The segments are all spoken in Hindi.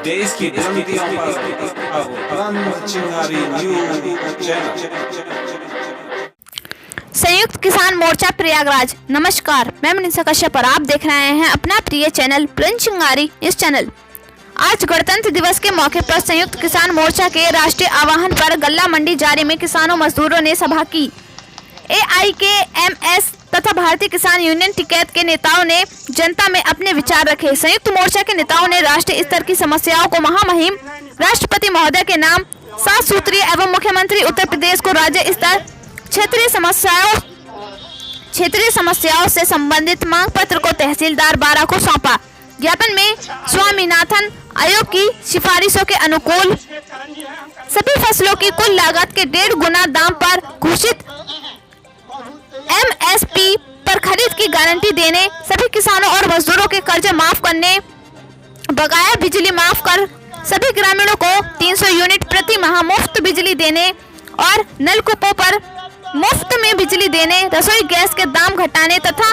देश की बुलंदियों पर अब बुलंद चिंगारी न्यूज़ चैनल। संयुक्त किसान मोर्चा प्रयागराज। नमस्कार, मैं मनीषा कश्यप और आप देख रहे हैं अपना प्रिय चैनल बुलंद चिंगारी न्यूज़ चैनल। आज गणतंत्र दिवस के मौके पर संयुक्त किसान मोर्चा के राष्ट्रीय आह्वान पर गल्ला मंडी जारी में किसानों मजदूरों ने सभा की। AIKMS तथा भारतीय किसान यूनियन टिकैत के नेताओं ने जनता में अपने विचार रखे। संयुक्त मोर्चा के नेताओं ने राष्ट्रीय स्तर की समस्याओं को महामहिम राष्ट्रपति महोदय के नाम 7 सूत्रीय एवं मुख्यमंत्री उत्तर प्रदेश को राज्य स्तर क्षेत्रीय समस्याओं से संबंधित मांग पत्र को तहसीलदार 12 को सौंपा। ज्ञापन में स्वामीनाथन आयोग की सिफारिशों के अनुकूल सभी फसलों की कुल लागत के 1.5 गुना दाम पर घोषित MSP पर खरीद की गारंटी देने, सभी किसानों और मजदूरों के कर्ज माफ करने, बकाया बिजली माफ कर सभी ग्रामीणों को 300 यूनिट प्रति माह मुफ्त बिजली देने और नलकूपों पर मुफ्त में बिजली देने, रसोई गैस के दाम घटाने तथा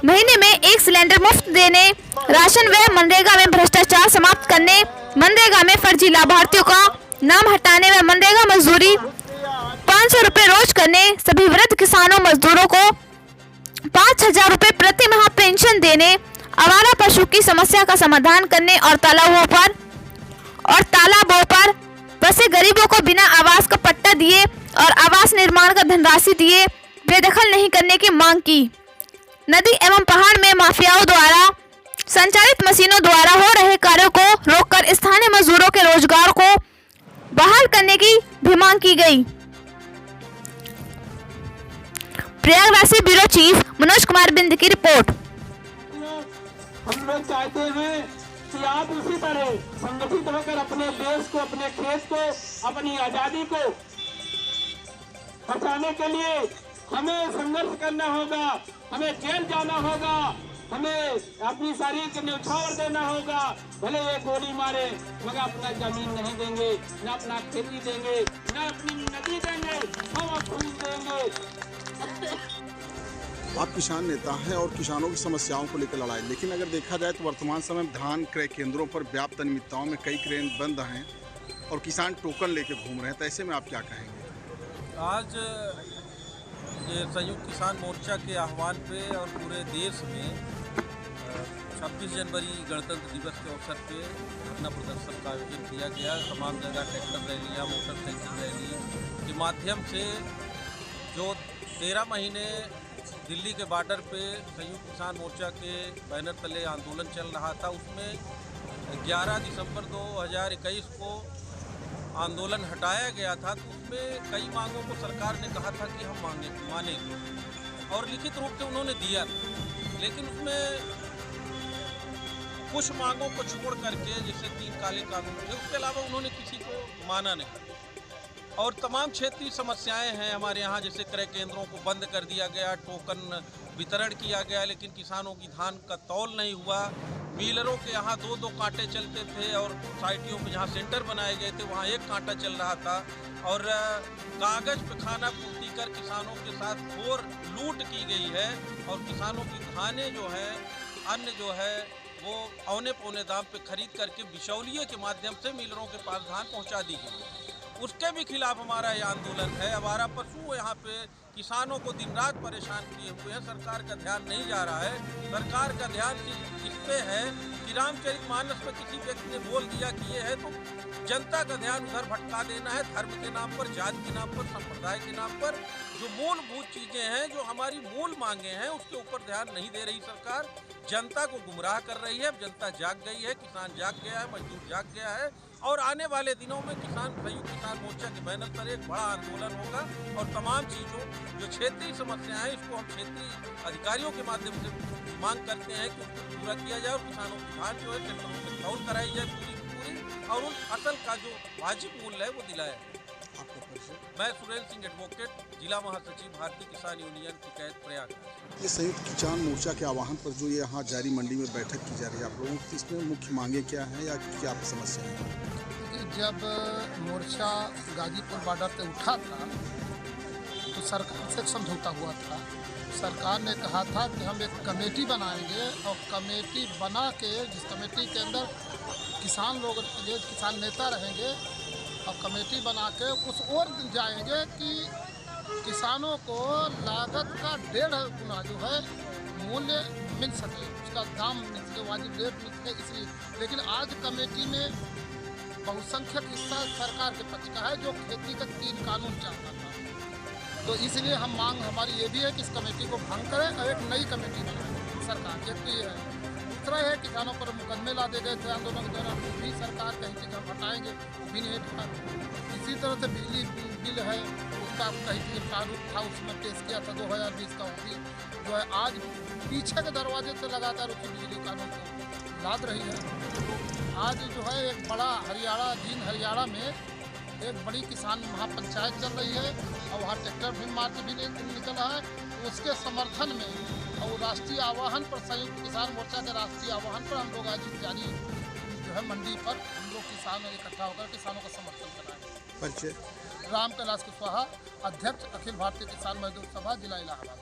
महीने में 1 सिलेंडर मुफ्त देने, राशन व मनरेगा में भ्रष्टाचार समाप्त करने, मनरेगा में फर्जी लाभार्थियों का नाम हटाने व मनरेगा मजदूरी 500 रुपये रोज करने, सभी वृद्ध किसानों मजदूरों को 5000 रुपये प्रति माह पेंशन देने, आवारा पशु की समस्या का समाधान करने और तालाबों पर बसे गरीबों को बिना आवास का पट्टा दिए और आवास निर्माण का धनराशि दिए बेदखल नहीं करने की मांग की। नदी एवं पहाड़ में माफियाओं द्वारा संचालित मशीनों द्वारा हो रहे कार्यों को रोककर स्थानीय मजदूरों के रोजगार को बहाल करने की भी मांग की गई। प्रयागराज से ब्यूरो चीफ मनोज कुमार बिंद की रिपोर्ट। हम लोग चाहते हैं कि आप उसी तरह संगठित होकर अपने देश को, अपने खेत को, अपनी आजादी को बचाने के लिए हमें संघर्ष करना होगा, हमें जेल जाना होगा, हमें अपनी शरीर के न्यौछावर देना होगा। भले ये गोली मारे मगर अपना जमीन नहीं देंगे, न अपना खेती देंगे, न अपनी नदी देंगे, हम फूल देंगे। आप किसान नेता हैं और किसानों की समस्याओं को लेकर लड़ाई, लेकिन अगर देखा जाए तो वर्तमान समय में धान क्रय केंद्रों पर व्याप्त अनियमितताओं में कई क्रेन बंद हैं और किसान टोकन लेकर घूम रहे हैं, तो ऐसे में आप क्या कहेंगे? आज ये संयुक्त किसान मोर्चा के आह्वान पे और पूरे देश में 26 जनवरी गणतंत्र दिवस के अवसर पे धरना प्रदर्शन का आयोजन किया गया। तमाम जगह ट्रैक्टर रैलियाँ, मोटरसाइकिल रैली के माध्यम से जो 13 महीने दिल्ली के बॉर्डर पे संयुक्त किसान मोर्चा के बैनर तले आंदोलन चल रहा था, उसमें 11 दिसंबर 2021 को आंदोलन हटाया गया था। तो उसमें कई मांगों को सरकार ने कहा था कि हम मानेंगे और लिखित रूप से उन्होंने दिया, लेकिन उसमें कुछ मांगों को छोड़ करके, जैसे 3 काले कानून थे, उसके अलावा उन्होंने किसी को माना नहीं। और तमाम क्षेत्रीय समस्याएं हैं हमारे यहाँ, जैसे क्रय केंद्रों को बंद कर दिया गया, टोकन वितरण किया गया लेकिन किसानों की धान का तौल नहीं हुआ। मिलरों के यहाँ 2-2 कांटे चलते थे और सोसाइटियों में जहाँ सेंटर बनाए गए थे वहाँ 1 कांटा चल रहा था। और कागज पे खाना पूर्ति कर किसानों के साथ घोर लूट की गई है और किसानों की धानें जो है, अन्न जो है वो औने पौने दाम पे खरीद करके बिचौलिए के माध्यम से मिलरों के पास धान पहुँचा दी गई। उसके भी खिलाफ हमारा ये आंदोलन है। आवारा पशु यहाँ पे किसानों को दिन रात परेशान किए हुए हैं, सरकार का ध्यान नहीं जा रहा है। सरकार का ध्यान इस पे है कि रामचरितमानस में किसी व्यक्ति ने बोल दिया कि ये है, तो जनता का ध्यान उधर भटका देना है। धर्म के नाम पर, जाति के नाम पर, संप्रदाय के नाम पर जो मूलभूत चीज़ें हैं, जो हमारी मूल मांगे हैं, उसके ऊपर ध्यान नहीं दे रही सरकार। जनता को गुमराह कर रही है। जनता जाग गई है, किसान जाग गया है, मजदूर जाग गया है और आने वाले दिनों में संयुक्त किसान मोर्चा के बैनर पर एक बड़ा आंदोलन होगा और तमाम चीज़ों जो क्षेत्रीय समस्याएं हैं, इसको हम क्षेत्रीय अधिकारियों के माध्यम से मांग करते हैं कि उसको पूरा किया जाए और किसानों की धान जो है ट्रैक्टरों में तौल कराई जाए पूरी और उन असल का जो वाजिब मूल्य है वो दिलाया जाए। मैं सुरेंद्र सिंह एडवोकेट, जिला महासचिव भारतीय किसान यूनियन टिकैत प्रयागराज। ये संयुक्त किसान मोर्चा के आह्वान पर जो यहाँ जारी मंडी में बैठक की जा रही है, आप लोगों की इसमें मुख्य मांगे क्या हैं या क्या समस्या है? जब मोर्चा गाजीपुर बॉर्डर पे उठा था तो सरकार से समझौता हुआ था। सरकार ने कहा था कि हम एक कमेटी बनाएंगे और कमेटी बना के जिस कमेटी के अंदर किसान लोग जो किसान नेता रहेंगे और कमेटी बना के उस ओर जाएंगे कि किसानों को लागत का 1.5 गुना जो है मूल्य मिल सके, उसका दाम मिल सके, वाजिब रेट मिल सके। इसलिए लेकिन आज कमेटी में बहुसंख्यक हिस्सा सरकार के पक्ष का है जो खेती का 3 कानून चाहता था। तो इसलिए हम मांग हमारी ये भी है कि इस कमेटी को भंग करें और एक नई कमेटी बनाए सरकार। एक तो ये है, दूसरा है किसानों पर मुकदमे ला दे गए थे आंदोलन के दौरान, वो भी सरकार कहीं थी कि हम हटाएंगे, वो भी नहीं हटा। इसी तरह से बिजली बिल है, उसका कहीं थी प्रारूप था, उसमें पेश किया था 2020 का, वो भी जो है आज पीछे के दरवाजे से लगातार उसकी बिजली कानून को लाद रही है। आज जो है एक बड़ा हरियाणा में एक बड़ी किसान महापंचायत चल रही है और वहाँ ट्रैक्टर भी मार्च भी निकल रहा है। तो उसके समर्थन में और राष्ट्रीय आह्वान पर, संयुक्त किसान मोर्चा के राष्ट्रीय आह्वान पर हम लोग आज जारी जो है मंडी पर हम लोग किसान इकट्ठा होकर किसानों का समर्थन कर रहे हैं। राम कैलाश कुशवाहा, अध्यक्ष अखिल भारतीय किसान मजदूर सभा, जिला इलाहाबाद।